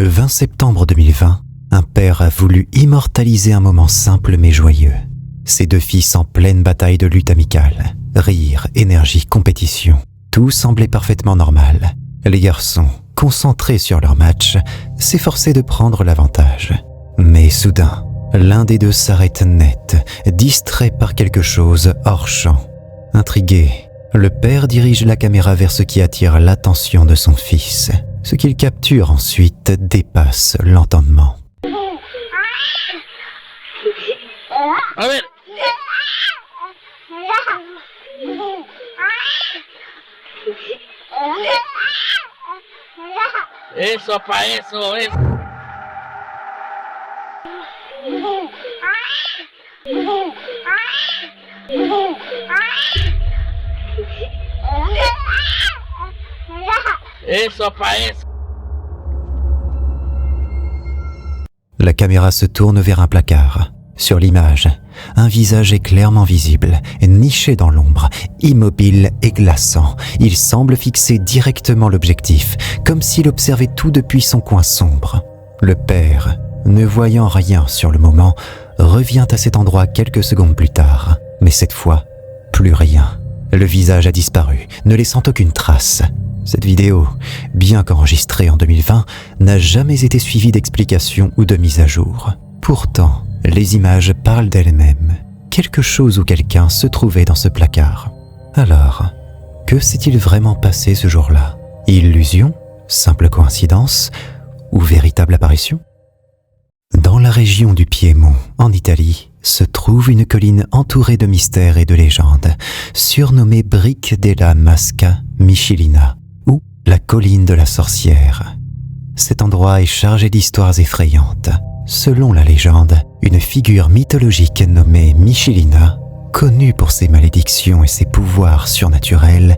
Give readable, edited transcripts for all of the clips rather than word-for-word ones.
Le 20 septembre 2020, un père a voulu immortaliser un moment simple mais joyeux. Ses deux fils en pleine bataille de lutte amicale. Rire, énergie, compétition. Tout semblait parfaitement normal. Les garçons, concentrés sur leur match, s'efforçaient de prendre l'avantage. Mais soudain, l'un des deux s'arrête net, distrait par quelque chose hors champ. Intrigué, le père dirige la caméra vers ce qui attire l'attention de son fils. Ce qu'il capture ensuite dépasse l'entendement. A ver. Eso, pa' eso, eso. Eso, pa' eso. La caméra se tourne vers un placard. Sur l'image, un visage est clairement visible, niché dans l'ombre, immobile et glaçant. Il semble fixer directement l'objectif, comme s'il observait tout depuis son coin sombre. Le père, ne voyant rien sur le moment, revient à cet endroit quelques secondes plus tard. Mais cette fois, plus rien. Le visage a disparu, ne laissant aucune trace. Cette vidéo, bien qu'enregistrée en 2020, n'a jamais été suivie d'explications ou de mise à jour. Pourtant, les images parlent d'elles-mêmes. Quelque chose ou quelqu'un se trouvait dans ce placard. Alors, que s'est-il vraiment passé ce jour-là? Illusion? Simple coïncidence? Ou véritable apparition? Dans la région du Piémont, en Italie, se trouve une colline entourée de mystères et de légendes, surnommée Brick della Masca Michelina, ou la colline de la sorcière. Cet endroit est chargé d'histoires effrayantes. Selon la légende, une figure mythologique nommée Michelina, connue pour ses malédictions et ses pouvoirs surnaturels,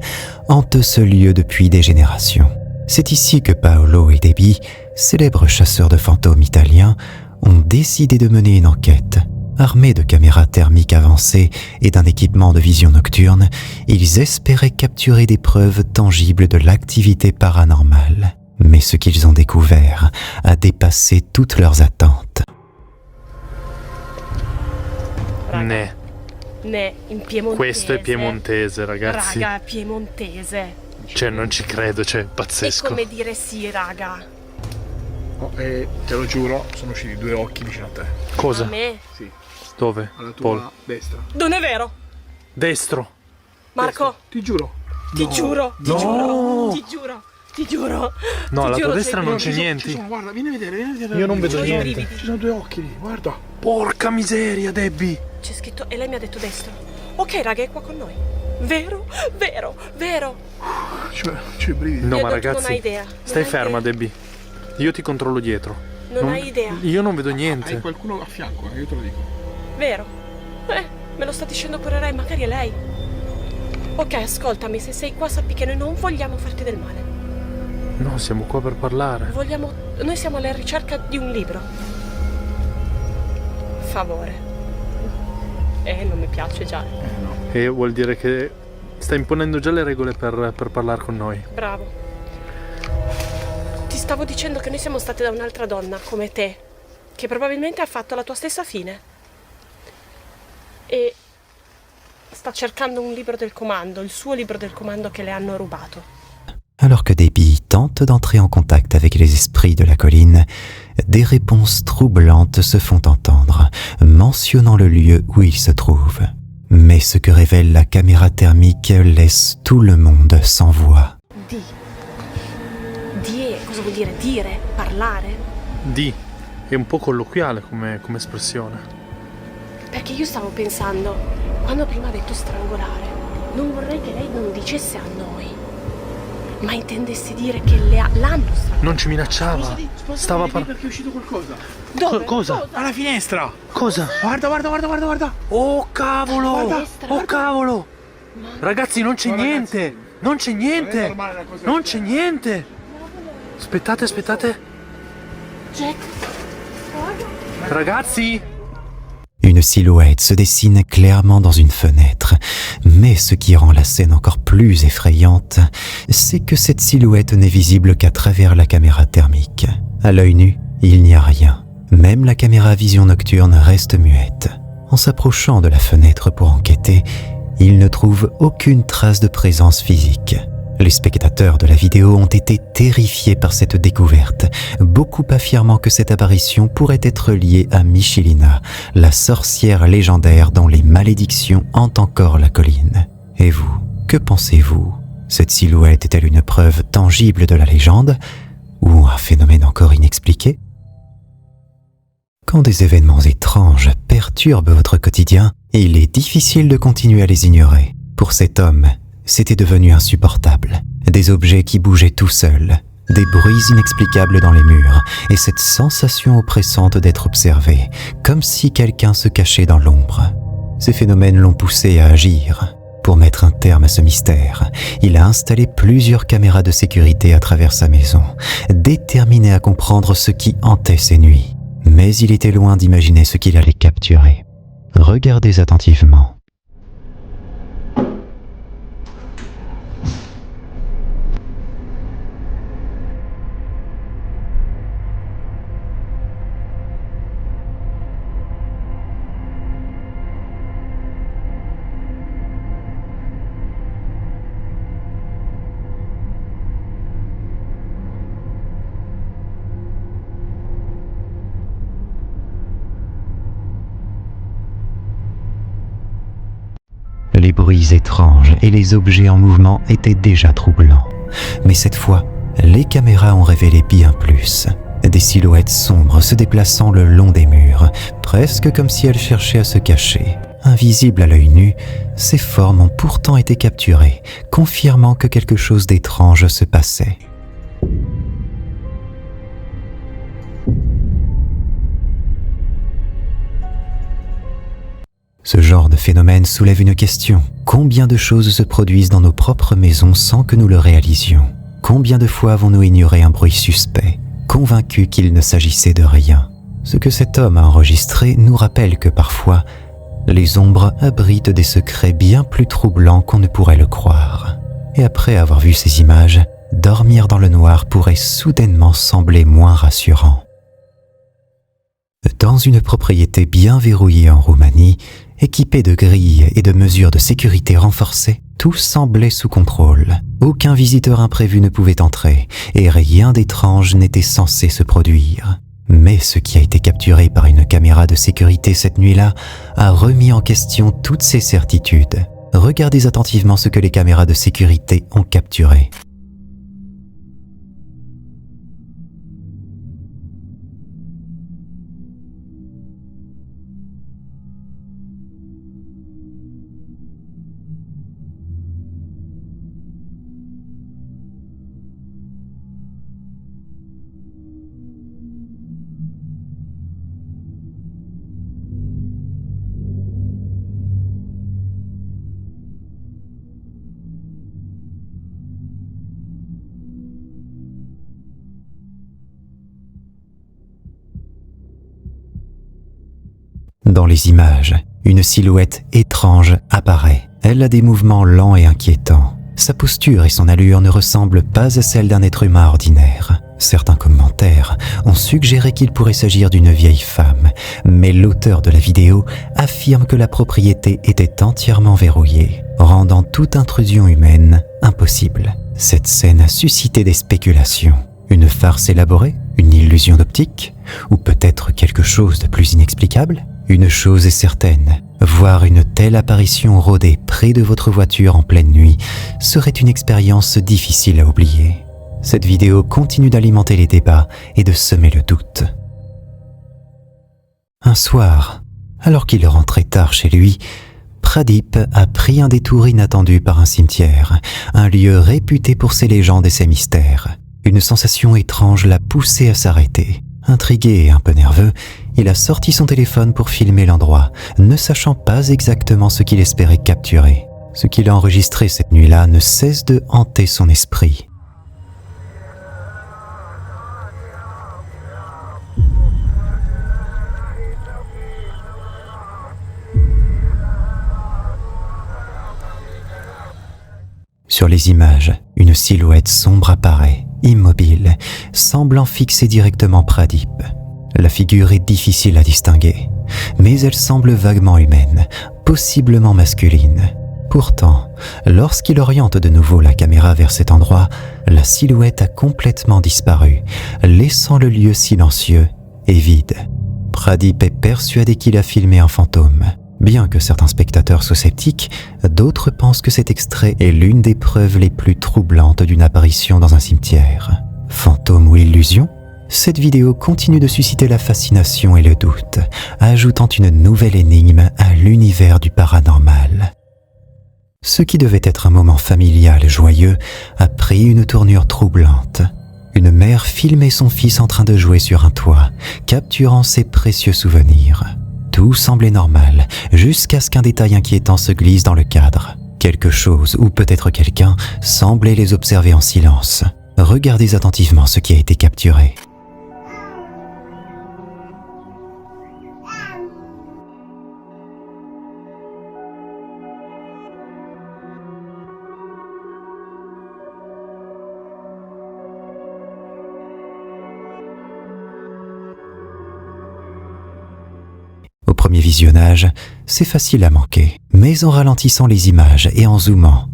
hante ce lieu depuis des générations. C'est ici que Paolo et Debbie, célèbres chasseurs de fantômes italiens, ont décidé de mener une enquête. Armés de caméras thermiques avancées et d'un équipement de vision nocturne, ils espéraient capturer des preuves tangibles de l'activité paranormale. Mais ce qu'ils ont découvert a dépassé toutes leurs attentes. Ne. In piemontese. Questo è piemontese, ragazzi. Raga, piemontese. Cioè, non ci credo, cioè, pazzesco. È come dire sì, raga. Oh, te lo giuro, sono usciti due occhi vicino a te. Cosa? A me? Sì, Dove? alla tua Paul. destra. Non è vero. Destro. Marco, Destra. Ti giuro. ti giuro, ti No. giuro, ti giuro, ti giuro. No, ti alla giuro, tua destra sei non bravo. c'è niente. Ci sono, guarda, vieni a vedere. Io non vedo C'ho i niente. brividi. Ci sono due occhi lì, guarda. Porca miseria, Debbie. C'è scritto e lei mi ha detto destro. Ok, raga, è qua con noi. Vero? Vero? Vero? C'ho i brividi. No, Io ma non- ragazzi, non hai idea, non stai hai ferma, idea. Debbie. Io ti controllo dietro. Non hai idea. Io non vedo Hai niente. qualcuno a fianco, io te lo dico. Vero? Me lo sta dicendo pure lei, magari è lei. Ok, ascoltami, se sei qua sappi che noi non vogliamo farti del male. No, siamo qua per parlare. Noi siamo alla ricerca di un libro. Favore. Non mi piace già. No. E vuol dire che sta imponendo già le regole per parlare con noi. Bravo. Ti stavo dicendo che noi siamo state da un'altra donna, come te, che probabilmente ha fatto la tua stessa fine. E sta cercando un libro del comando, il suo libro del comando che le hanno rubato. Alors que Debbie tente d'entrer en contact avec les esprits de la colline, des réponses troublantes se font entendre, mentionnant le lieu où il se trouve. Mais ce que révèle la caméra thermique laisse tout le monde sans voix. Cosa vuol dire? Dire? Parlare? Di. È un po' colloquiale come espressione. Perché io stavo pensando, quando prima ha detto strangolare, non vorrei che lei non dicesse a noi, ma intendesse dire che l'hanno strangolata. Non ci minacciava. Stava perché è uscito qualcosa. Dove? Cosa? Alla finestra. Cosa? Guarda. Oh cavolo! Guarda. Oh cavolo! Ragazzi, non c'è No, niente! ragazzi. Non c'è niente! Non è normale una cosa Non del c'è genere. niente! Aspettate. Jack? Ragazzi! Une silhouette se dessine clairement dans une fenêtre, mais ce qui rend la scène encore plus effrayante, c'est que cette silhouette n'est visible qu'à travers la caméra thermique. À l'œil nu, il n'y a rien. Même la caméra à vision nocturne reste muette. En s'approchant de la fenêtre pour enquêter, il ne trouve aucune trace de présence physique. Les spectateurs de la vidéo ont été terrifiés par cette découverte, beaucoup affirmant que cette apparition pourrait être liée à Michelina, la sorcière légendaire dont les malédictions hantent encore la colline. Et vous, que pensez-vous? Cette silhouette est-elle une preuve tangible de la légende ou un phénomène encore inexpliqué? Quand des événements étranges perturbent votre quotidien, il est difficile de continuer à les ignorer. Pour cet homme, c'était devenu insupportable. Des objets qui bougeaient tout seuls, des bruits inexplicables dans les murs, et cette sensation oppressante d'être observé, comme si quelqu'un se cachait dans l'ombre. Ces phénomènes l'ont poussé à agir. Pour mettre un terme à ce mystère, il a installé plusieurs caméras de sécurité à travers sa maison, déterminé à comprendre ce qui hantait ses nuits. Mais il était loin d'imaginer ce qu'il allait capturer. Regardez attentivement. Les bruits étranges et les objets en mouvement étaient déjà troublants. Mais cette fois, les caméras ont révélé bien plus. Des silhouettes sombres se déplaçant le long des murs, presque comme si elles cherchaient à se cacher. Invisibles à l'œil nu, ces formes ont pourtant été capturées, confirmant que quelque chose d'étrange se passait. Ce genre de phénomène soulève une question. Combien de choses se produisent dans nos propres maisons sans que nous le réalisions? Combien de fois avons-nous ignoré un bruit suspect, convaincus qu'il ne s'agissait de rien? Ce que cet homme a enregistré nous rappelle que parfois, les ombres abritent des secrets bien plus troublants qu'on ne pourrait le croire. Et après avoir vu ces images, dormir dans le noir pourrait soudainement sembler moins rassurant. Dans une propriété bien verrouillée en Roumanie, équipée de grilles et de mesures de sécurité renforcées, tout semblait sous contrôle. Aucun visiteur imprévu ne pouvait entrer et rien d'étrange n'était censé se produire. Mais ce qui a été capturé par une caméra de sécurité cette nuit-là a remis en question toutes ces certitudes. Regardez attentivement ce que les caméras de sécurité ont capturé. Dans les images, une silhouette étrange apparaît. Elle a des mouvements lents et inquiétants. Sa posture et son allure ne ressemblent pas à celle d'un être humain ordinaire. Certains commentaires ont suggéré qu'il pourrait s'agir d'une vieille femme, mais l'auteur de la vidéo affirme que la propriété était entièrement verrouillée, rendant toute intrusion humaine impossible. Cette scène a suscité des spéculations. Une farce élaborée? Une illusion d'optique? Ou peut-être quelque chose de plus inexplicable? Une chose est certaine, voir une telle apparition rôder près de votre voiture en pleine nuit serait une expérience difficile à oublier. Cette vidéo continue d'alimenter les débats et de semer le doute. Un soir, alors qu'il rentrait tard chez lui, Pradip a pris un détour inattendu par un cimetière, un lieu réputé pour ses légendes et ses mystères. Une sensation étrange l'a poussé à s'arrêter. Intrigué et un peu nerveux, il a sorti son téléphone pour filmer l'endroit, ne sachant pas exactement ce qu'il espérait capturer. Ce qu'il a enregistré cette nuit-là ne cesse de hanter son esprit. Sur les images, une silhouette sombre apparaît. immobile, semblant fixer directement Pradip. La figure est difficile à distinguer, mais elle semble vaguement humaine, possiblement masculine. Pourtant, lorsqu'il oriente de nouveau la caméra vers cet endroit, la silhouette a complètement disparu, laissant le lieu silencieux et vide. Pradip est persuadé qu'il a filmé un fantôme. Bien que certains spectateurs soient sceptiques, d'autres pensent que cet extrait est l'une des preuves les plus troublantes d'une apparition dans un cimetière. Fantôme ou illusion ? Cette vidéo continue de susciter la fascination et le doute, ajoutant une nouvelle énigme à l'univers du paranormal. Ce qui devait être un moment familial et joyeux a pris une tournure troublante. Une mère filmait son fils en train de jouer sur un toit, capturant ses précieux souvenirs. Tout semblait normal, jusqu'à ce qu'un détail inquiétant se glisse dans le cadre. Quelque chose, ou peut-être quelqu'un, semblait les observer en silence. Regardez attentivement ce qui a été capturé. Au premier visionnage, c'est facile à manquer, mais en ralentissant les images et en zoomant,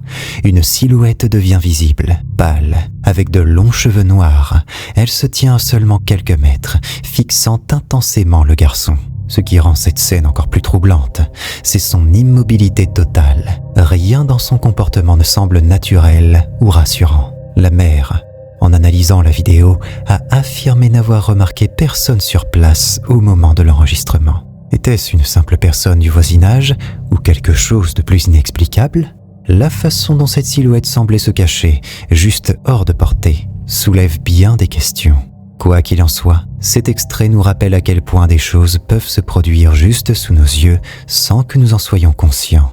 une silhouette devient visible, pâle, avec de longs cheveux noirs. Elle se tient à seulement quelques mètres, fixant intensément le garçon. Ce qui rend cette scène encore plus troublante, c'est son immobilité totale. Rien dans son comportement ne semble naturel ou rassurant. La mère, en analysant la vidéo, a affirmé n'avoir remarqué personne sur place au moment de l'enregistrement. Était-ce une simple personne du voisinage ou quelque chose de plus inexplicable ? La façon dont cette silhouette semblait se cacher, juste hors de portée, soulève bien des questions. Quoi qu'il en soit, cet extrait nous rappelle à quel point des choses peuvent se produire juste sous nos yeux sans que nous en soyons conscients.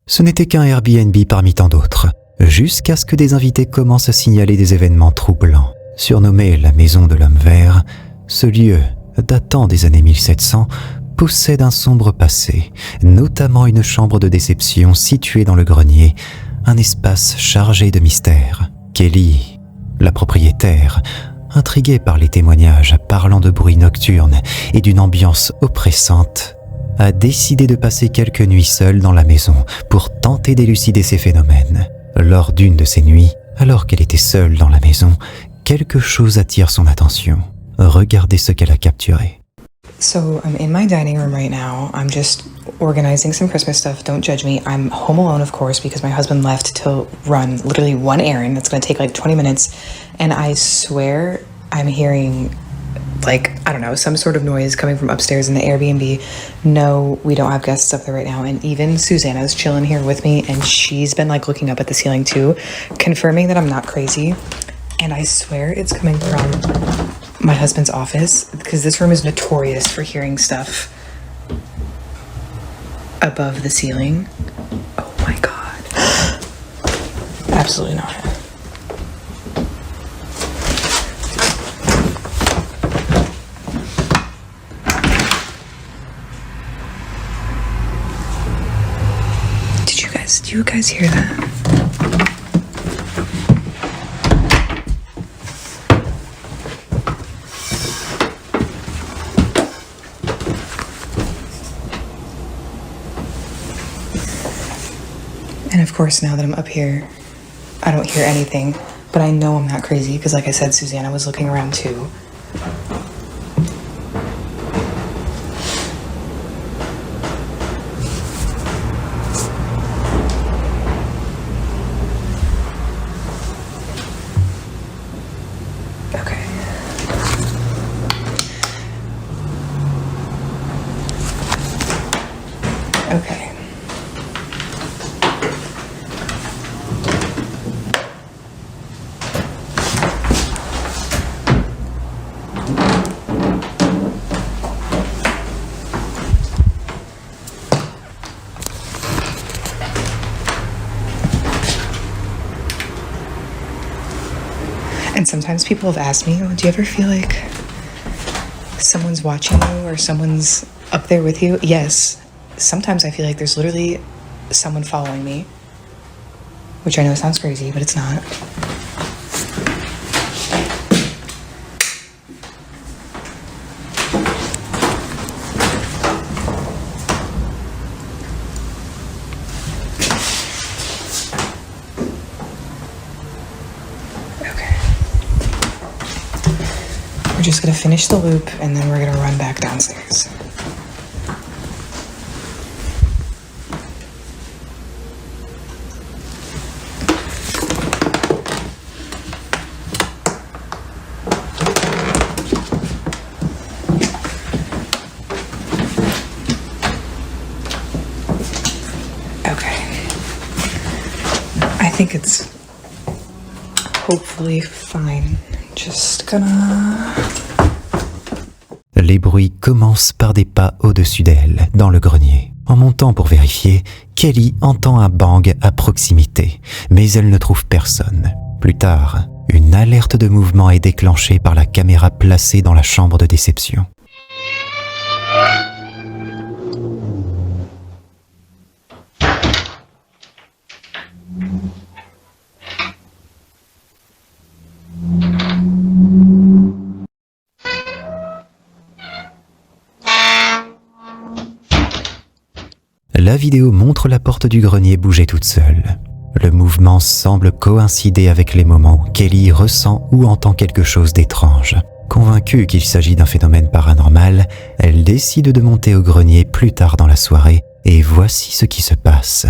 Ce n'était qu'un Airbnb parmi tant d'autres, jusqu'à ce que des invités commencent à signaler des événements troublants. Surnommé la Maison de l'Homme Vert, ce lieu, datant des années 1700, possède un sombre passé, notamment une chambre de déception située dans le grenier, un espace chargé de mystères. Kelly, la propriétaire, intriguée par les témoignages parlant de bruits nocturnes et d'une ambiance oppressante, a décidé de passer quelques nuits seule dans la maison pour tenter d'élucider ces phénomènes. Lors d'une de ces nuits, alors qu'elle était seule dans la maison, quelque chose attire son attention. Regardez ce qu'elle a capturé. So I'm in my dining room right now. I'm just organizing some Christmas stuff. Don't judge me. I'm home alone, of course, because my husband left to run literally one errand that's going to take like 20 minutes. And I swear I'm hearing like, I don't know, some sort of noise coming from upstairs in the Airbnb. No, we don't have guests up there right now. And even Susanna's chilling here with me, and she's been like looking up at the ceiling too, confirming that I'm not crazy. And I swear it's coming from my husband's office, because this room is notorious for hearing stuff above the ceiling. Oh my god. Absolutely not. Do you guys hear that? And of course, now that I'm up here, I don't hear anything, but I know I'm not crazy because, like I said, Susanna was looking around too. Okay. And sometimes people have asked me, oh, do you ever feel like someone's watching you or someone's up there with you? Yes. Sometimes I feel like there's literally someone following me, which I know sounds crazy, but it's not. We're just gonna finish the loop and then we're gonna run back downstairs. Okay. I think it's hopefully fine. Just gonna... Les bruits commencent par des pas au-dessus d'elle, dans le grenier. En montant pour vérifier, Kelly entend un bang à proximité, mais elle ne trouve personne. Plus tard, une alerte de mouvement est déclenchée par la caméra placée dans la chambre de déception. La vidéo montre la porte du grenier bouger toute seule. Le mouvement semble coïncider avec les moments où Kelly ressent ou entend quelque chose d'étrange. Convaincue qu'il s'agit d'un phénomène paranormal, elle décide de monter au grenier plus tard dans la soirée et voici ce qui se passe.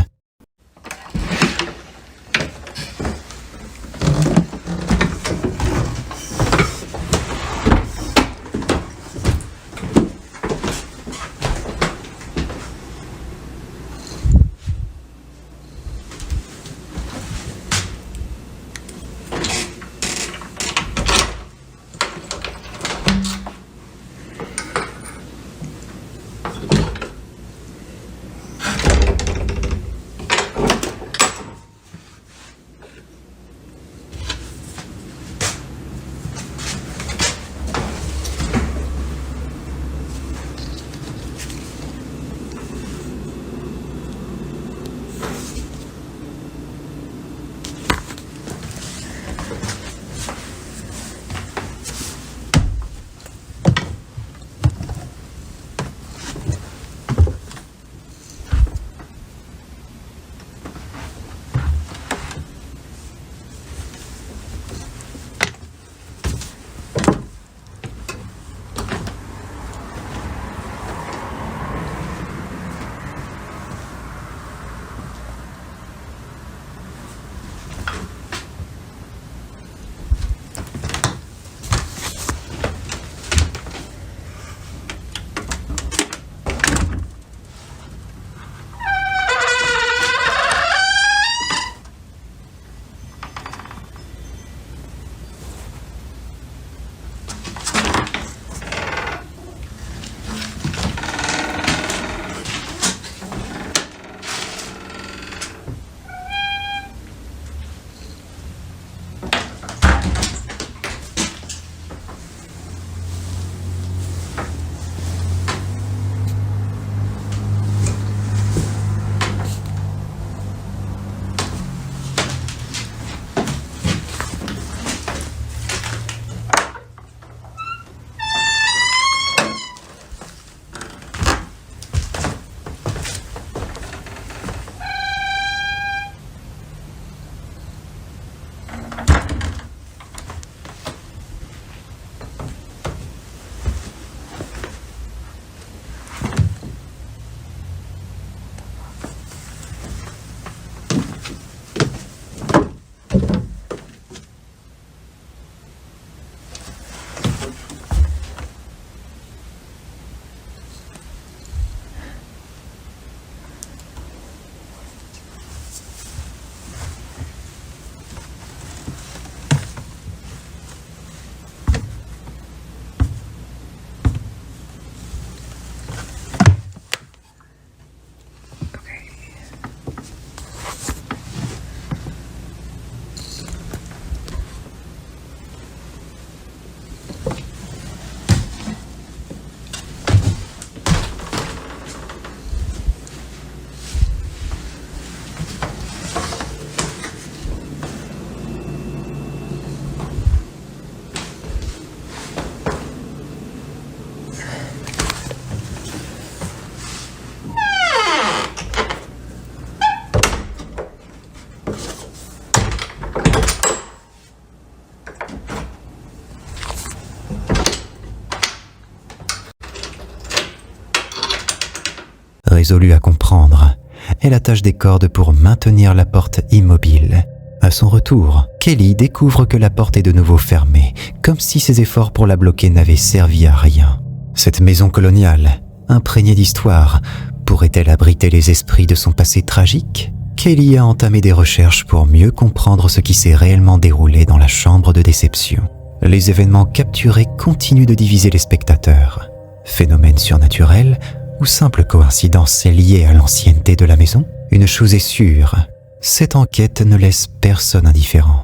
Résolue à comprendre, elle attache des cordes pour maintenir la porte immobile. À son retour, Kelly découvre que la porte est de nouveau fermée, comme si ses efforts pour la bloquer n'avaient servi à rien. Cette maison coloniale, imprégnée d'histoire, pourrait-elle abriter les esprits de son passé tragique ? Kelly a entamé des recherches pour mieux comprendre ce qui s'est réellement déroulé dans la chambre de déception. Les événements capturés continuent de diviser les spectateurs. Phénomène surnaturel ou simple coïncidence liée à l'ancienneté de la maison ? Une chose est sûre, cette enquête ne laisse personne indifférent.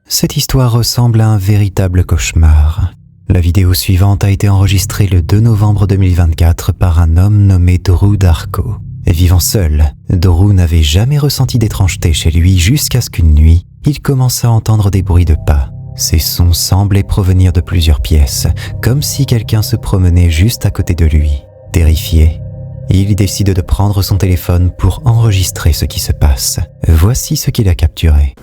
Cette histoire ressemble à un véritable cauchemar. La vidéo suivante a été enregistrée le 2 novembre 2024 par un homme nommé Drew Darko. Vivant seul, Drew n'avait jamais ressenti d'étrangeté chez lui jusqu'à ce qu'une nuit, il commence à entendre des bruits de pas. Ces sons semblaient provenir de plusieurs pièces, comme si quelqu'un se promenait juste à côté de lui. Terrifié, il décide de prendre son téléphone pour enregistrer ce qui se passe. Voici ce qu'il a capturé.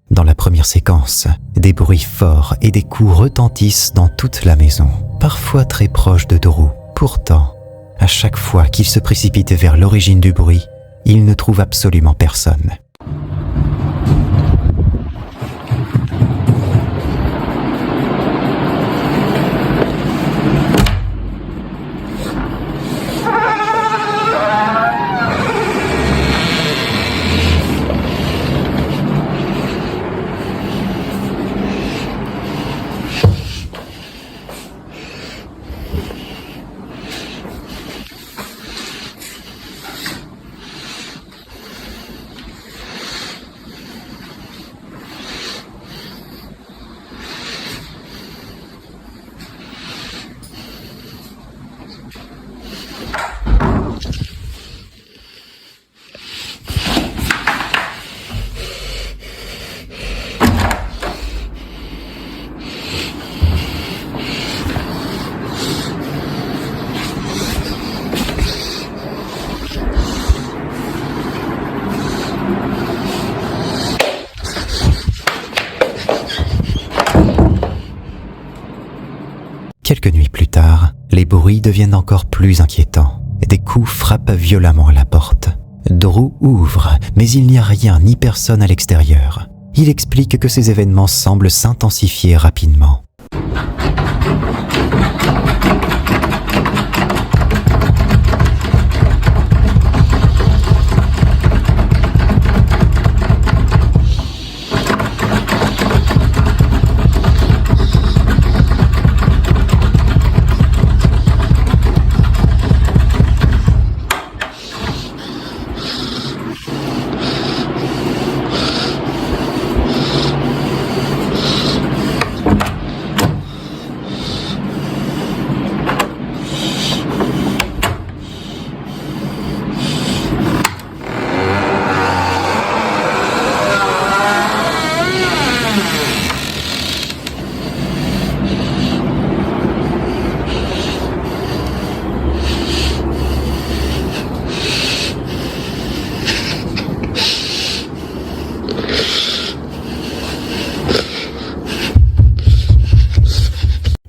Dans la première séquence, des bruits forts et des coups retentissent dans toute la maison, parfois très proches de Drew. Pourtant, à chaque fois qu'il se précipite vers l'origine du bruit, il ne trouve absolument personne. Quelques nuits plus tard, les bruits deviennent encore plus inquiétants. Des coups frappent violemment à la porte. Drew ouvre, mais il n'y a rien ni personne à l'extérieur. Il explique que ces événements semblent s'intensifier rapidement.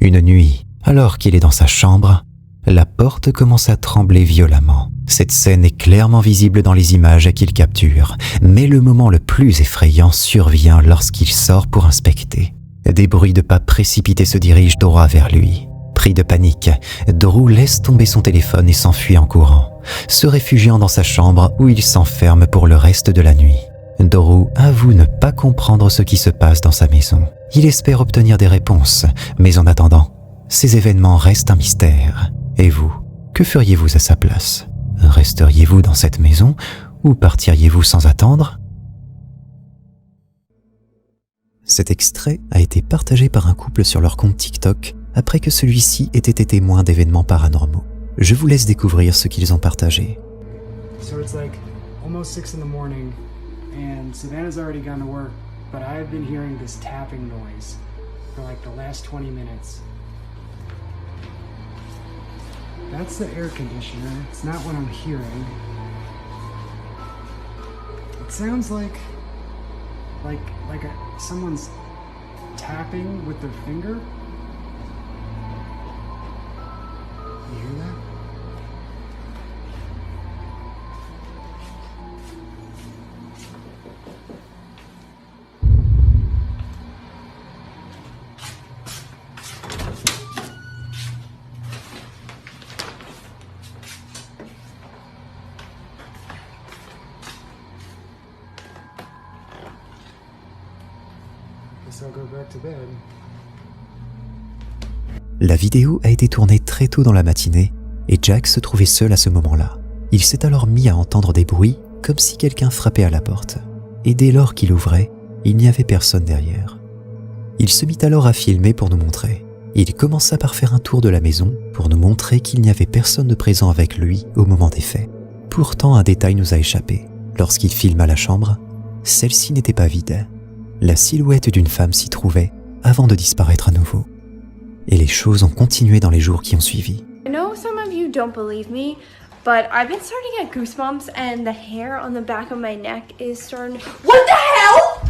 Une nuit, alors qu'il est dans sa chambre, la porte commence à trembler violemment. Cette scène est clairement visible dans les images qu'il capture, mais le moment le plus effrayant survient lorsqu'il sort pour inspecter. Des bruits de pas précipités se dirigent droit vers lui. Pris de panique, Drew laisse tomber son téléphone et s'enfuit en courant, se réfugiant dans sa chambre où il s'enferme pour le reste de la nuit. Drew avoue ne pas comprendre ce qui se passe dans sa maison. Il espère obtenir des réponses, mais en attendant, ces événements restent un mystère. Et vous, que feriez-vous à sa place? Resteriez-vous dans cette maison ou partiriez-vous sans attendre? Cet extrait a été partagé par un couple sur leur compte TikTok après que celui-ci ait été témoin d'événements paranormaux. Je vous laisse découvrir ce qu'ils ont partagé. So it's like almost 6 in the morning and Savannah's already gone to work, but I've been hearing this tapping noise for like the last 20 minutes. That's the air conditioner. It's not what I'm hearing. It sounds like someone's tapping with their finger. You hear that? Guess I'll go back to bed. La vidéo a été tournée très tôt dans la matinée et Jack se trouvait seul à ce moment-là. Il s'est alors mis à entendre des bruits comme si quelqu'un frappait à la porte. Et dès lors qu'il ouvrait, il n'y avait personne derrière. Il se mit alors à filmer pour nous montrer. Il commença par faire un tour de la maison pour nous montrer qu'il n'y avait personne de présent avec lui au moment des faits. Pourtant, un détail nous a échappé. Lorsqu'il filma la chambre, celle-ci n'était pas vide. La silhouette d'une femme s'y trouvait avant de disparaître à nouveau. Et les choses ont continué dans les jours qui ont suivi. I know some of you don't believe me, but I've been starting to get goosebumps and the hair on the back of my neck is starting... What the hell?!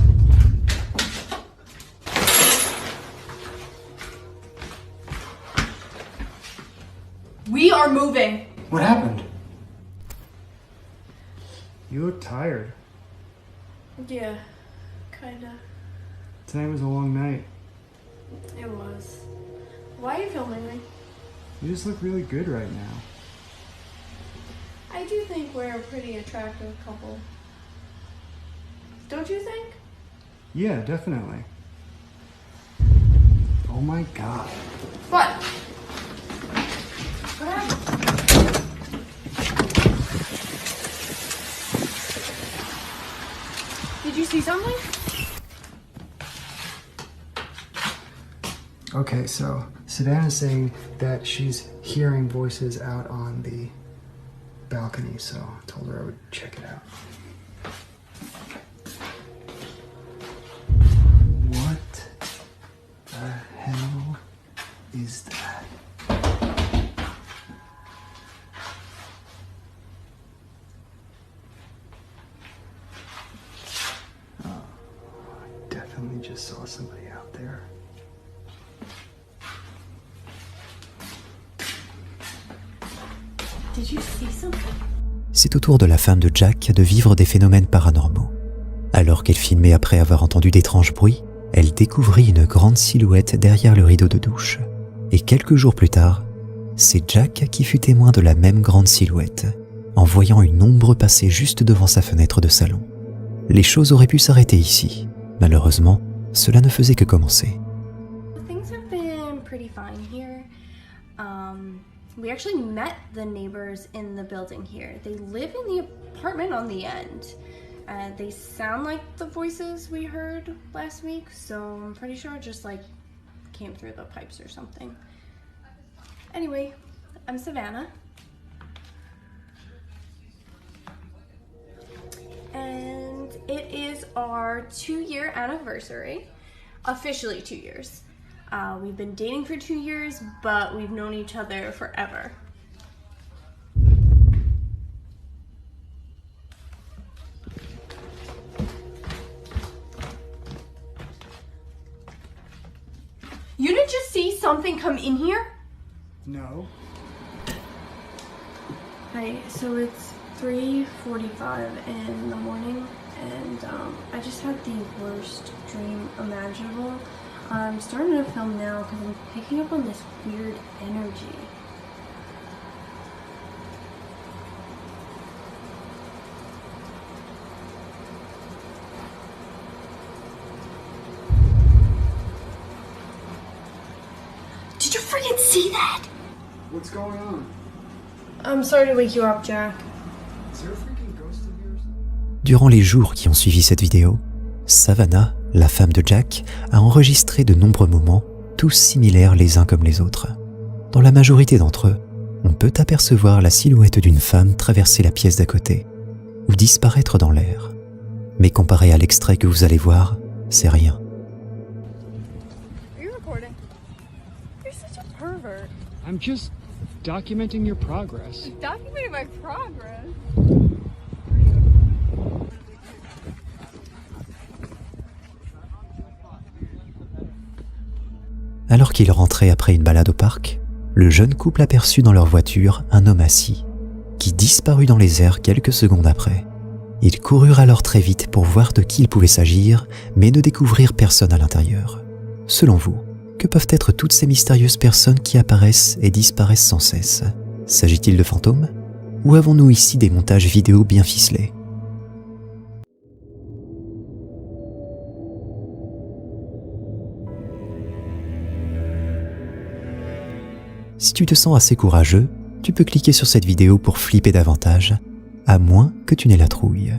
We are moving. What happened? You look tired. Yeah, kinda. Tonight was a long night. It was. Why are you filming me? You just look really good right now. I do think we're a pretty attractive couple. Don't you think? Yeah, definitely. Oh my god. What? What happened? Did you see something? Okay, so Savannah's saying that she's hearing voices out on the balcony, so I told her I would check it out. What the hell is that? Oh, I definitely just saw somebody out there. Did you see something? C'est au tour de la femme de Jack de vivre des phénomènes paranormaux. Alors qu'elle filmait après avoir entendu d'étranges bruits, elle découvrit une grande silhouette derrière le rideau de douche. Et quelques jours plus tard, c'est Jack qui fut témoin de la même grande silhouette, en voyant une ombre passer juste devant sa fenêtre de salon. Les choses auraient pu s'arrêter ici. Malheureusement, cela ne faisait que commencer. Things have been pretty fine here. We actually met the neighbors in the building here. They live in the apartment on the end. They sound like the voices we heard last week, so I'm pretty sure it just like came through the pipes or something. Anyway, I'm Savannah. And it is our 2-year anniversary. Officially 2 years. We've been dating for 2 years, but we've known each other forever. You didn't just see something come in here? No. Hi, so it's 3:45 in the morning, and I just had the worst dream imaginable. I'm starting to film now because I'm picking up on this weird energy. Did you freaking see that? What's going on? I'm sorry to wake you up, Jack. Is there a freaking ghost in here or something? Durant les jours qui ont suivi cette vidéo, Savannah, la femme de Jack, a enregistré de nombreux moments, tous similaires les uns comme les autres. Dans la majorité d'entre eux, on peut apercevoir la silhouette d'une femme traverser la pièce d'à côté, ou disparaître dans l'air. Mais comparé à l'extrait que vous allez voir, c'est rien. I'm just documenting your progress. Documenting my progress? Alors qu'ils rentraient après une balade au parc, le jeune couple aperçut dans leur voiture un homme assis, qui disparut dans les airs quelques secondes après. Ils coururent alors très vite pour voir de qui il pouvait s'agir, mais ne découvrirent personne à l'intérieur. Selon vous, que peuvent être toutes ces mystérieuses personnes qui apparaissent et disparaissent sans cesse? S'agit-il de fantômes? Ou avons-nous ici des montages vidéo bien ficelés? Si tu te sens assez courageux, tu peux cliquer sur cette vidéo pour flipper davantage, à moins que tu n'aies la trouille.